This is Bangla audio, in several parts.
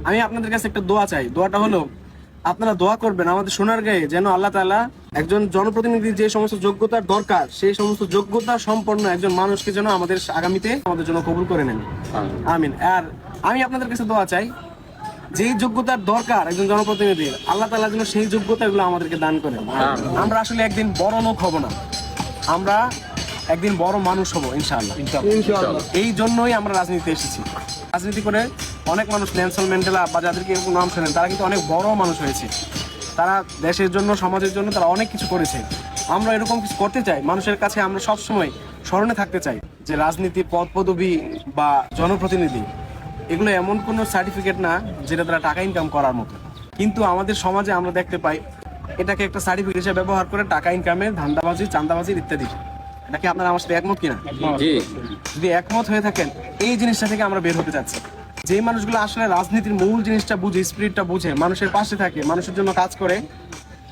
আমি আপনাদের কাছে একটা দোয়া চাই। দোয়াটা হলো, আপনারা দোয়া করবেন আমাদের সোনারগাঁয়ে যেন আল্লাহ তাআলা একজন জনপ্রতিনিধির যে সমস্ত যোগ্যতার দরকার সেই সমস্ত যোগ্যতা সম্পন্ন একজন মানুষকে যেন আমাদের আগামীতে আমাদের জন্য কবুল করে নেন। আমিন। আর আমি আপনাদের কাছে দোয়া চাই, যেই যোগ্যতার দরকার একজন জনপ্রতিনিধির, আল্লাহ তাআলা যেন সেই যোগ্যতাগুলো আমাদেরকে দান করেন। আমরা আসলে একদিন বড় লোক হব না, আমরা একদিন বড় মানুষ হব ইনশাআল্লাহ। এই জন্যই আমরা রাজনীতিতে এসেছি। রাজনীতি করে অনেক মানুষ, নেলসন ম্যান্ডেলা বা যাদেরকে এরকম নাম শোনেন, তারা কিন্তু অনেক বড় মানুষ হয়েছে। তারা দেশের জন্য, সমাজের জন্য তারা অনেক কিছু করেছে। আমরা এরকম কিছু করতে চাই, মানুষের কাছে আমরা সবসময় স্মরণে থাকতে চাই যে রাজনীতি, পদ পদবি বা জনপ্রতিনিধি এগুলো এমন কোনো সার্টিফিকেট না যেটা তারা টাকা ইনকাম করার মতো। কিন্তু আমাদের সমাজে আমরা দেখতে পাই এটাকে একটা সার্টিফিকেট হিসেবে ব্যবহার করে টাকা ইনকামের, ধান্দাবাজি, চাঁদাবাজি ইত্যাদি। এটা কি আপনারা আমার সাথে একমত কিনা? যদি একমত হয়ে থাকেন, এই জিনিসটা থেকে আমরা বের হতে চাচ্ছি। যে মানুষগুলো আসলে রাজনীতির মূল জিনিসটা বুঝে, স্পিরিটটা বুঝে, মানুষের পাশে থাকে, মানুষের জন্য কাজ করে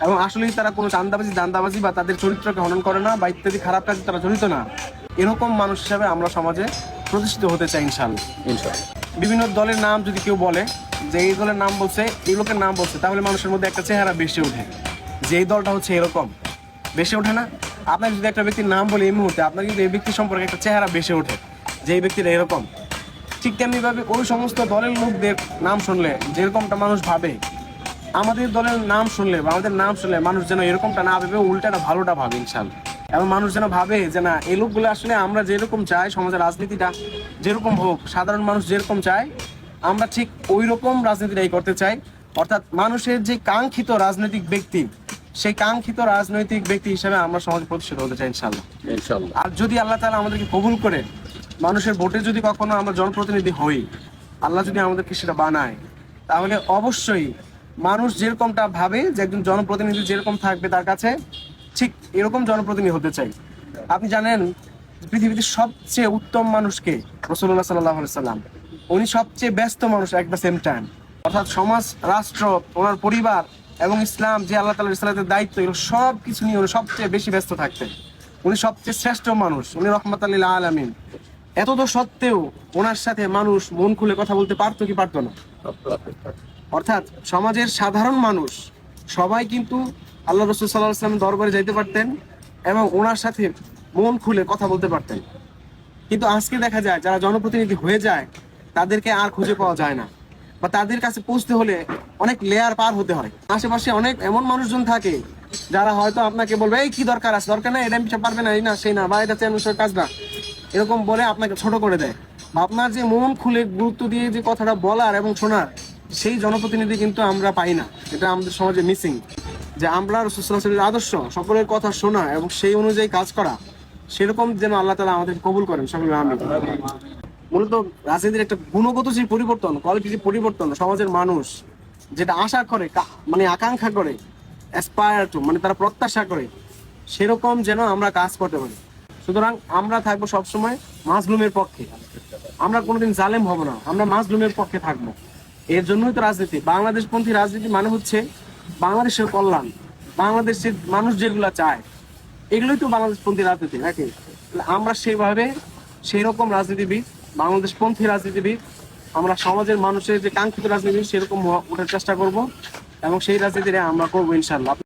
এবং আসলেই তারা কোনো চাঁদাবাজি, দান্দাবাজি বা তাদের চরিত্রকে হনন করে না বা ইত্যাদি খারাপ কাজে তারা জড়িত না, এরকম মানুষ হিসাবে আমরা সমাজে প্রতিষ্ঠিত হতে চাই ইনশাআল্লাহ। বিভিন্ন দলের নাম যদি কেউ বলে যে এই দলের নাম বলছে, এই লোকের নাম বলছে, তাহলে মানুষের মধ্যে একটা চেহারা বেশি ওঠে যে এই দলটা হচ্ছে এরকম, বেশি ওঠে না? আপনার যদি একটা ব্যক্তির নাম বলে এই মুহূর্তে, আপনার কিন্তু এই ব্যক্তি সম্পর্কে একটা চেহারা বেশি ওঠে যে এই ব্যক্তিটা এরকম। ঠিক তেমনিভাবে ওই সমস্ত দলের লোকদের নাম শুনলে যেরকমটা মানুষ ভাবে, আমাদের দলের নাম শুনলে বা আমাদের নাম শুনলে মানুষ যেন এরকমটা না ভেবে উল্টাটা ভালোটা ভাবে ইনশাআল্লাহ। এবং মানুষ যেন ভাবে যে না, এই লোকগুলো আসলে আমরা যেরকম চাই, সমাজের রাজনীতিটা যেরকম হোক, সাধারণ মানুষ যেরকম চায়, আমরা ঠিক ওই রকম রাজনীতিটাই করতে চাই। অর্থাৎ মানুষের যে কাঙ্ক্ষিত রাজনৈতিক ব্যক্তি, সেই কাঙ্ক্ষিত রাজনৈতিক ব্যক্তি হিসেবে আমরা সমাজে প্রতিষ্ঠিত হতে চাই ইনশাআল্লাহ। আর যদি আল্লাহ তাআলা আমাদেরকে কবুল করে, মানুষের ভোটে যদি কখনো আমরা জনপ্রতিনিধি হই, আল্লাহ যদি আমাদেরকে সেটা বানায়, তাহলে অবশ্যই মানুষ যেরকমটা ভাবে যে একজন জনপ্রতিনিধি যেরকম থাকবে তার কাছে, ঠিক এরকম জনপ্রতিনিধি হতে চাই। আপনি জানেন পৃথিবীতে সবচেয়ে উত্তম মানুষকে? রাসূলুল্লাহ সাল্লাল্লাহু আলাইহি সাল্লাম। উনি সবচেয়ে ব্যস্ত মানুষ এট দ্য সেম টাইম। অর্থাৎ সমাজ, রাষ্ট্র, ওনার পরিবার এবং ইসলাম, যে আল্লাহ তাআলার রিসালাতের দায়িত্ব, এগুলো সব কিছু নিয়ে উনি সবচেয়ে বেশি ব্যস্ত থাকতেন। উনি সবচেয়ে শ্রেষ্ঠ মানুষ, উনি রহমাতাল লিল আলামিন। এত তো সত্ত্বেও ওনার সাথে মানুষ মন খুলে কথা বলতে পারতো কি পারতো না? অর্থাৎ সমাজের সাধারণ মানুষ সবাই কিন্তু আল্লাহ রাসূল সাল্লাল্লাহু আলাইহি ওয়াসাল্লামের দরবারে যাইতে পারতেন এবং ওনার সাথে মন খুলে কথা বলতে পারতেন। কিন্তু আজকে দেখা যায় যারা জনপ্রতিনিধি হয়ে যায় তাদেরকে আর খুঁজে পাওয়া যায় না, বা তাদের কাছে পৌঁছতে হলে অনেক লেয়ার পার হতে হয়। আশেপাশে অনেক এমন মানুষজন থাকে যারা হয়তো আপনাকে বলবে এই কি দরকার আছে, দরকার নাই, এটা পিছিয়ে পারবে না, এই না সেই না, বা এটা চেয়ারম্যানের কাজ না, এরকম বলে আপনাকে ছোট করে দেয়। আপনার যে মন খুলে গুরুত্ব দিয়ে যে কথাটা বলার এবং শোনার, সেই জনপ্রতিনিধি কিন্তু আমরা পাই না। এটা আমাদের সমাজে মিসিং। যে আমরা রাসূল সাল্লাল্লাহু আলাইহি ওয়াসাল্লামের আদর্শ, সকলের কথা শোনা এবং সেই অনুযায়ী কাজ করা, সেরকম যেন আল্লাহ তাআলা আমাদের কবুল করেন সকলে আমিন। মূলত রাজনীতির একটা গুণগত যে পরিবর্তন, কোয়ালিটির পরিবর্তন, সমাজের মানুষ যেটা আশা করে, মানে আকাঙ্ক্ষা করে, অ্যাসপায়ার টু, মানে তারা প্রত্যাশা করে, সেরকম যেন আমরা কাজ করতে পারি। সুতরাং আমরা থাকবো সবসময় মাজলুমের পক্ষে, আমরা কোনোদিন জালেম হব না, আমরা মাজলুমের পক্ষে থাকবো। এর জন্যই তো রাজনীতি। বাংলাদেশপন্থী রাজনীতি মানে হচ্ছে বাংলাদেশের কল্যাণ, বাংলাদেশের মানুষ যেগুলো চায়, এগুলোই তো বাংলাদেশপন্থী রাজনীতি নাকি? আমরা সেইভাবে সেই রকম রাজনীতিবিদ, বাংলাদেশপন্থী রাজনীতিবিদ, আমরা সমাজের মানুষের যে কাঙ্ক্ষিত রাজনীতি সেরকম ওঠার চেষ্টা করব এবং সেই রাজনীতিটা আমরা করবো ইনশাআল্লাহ।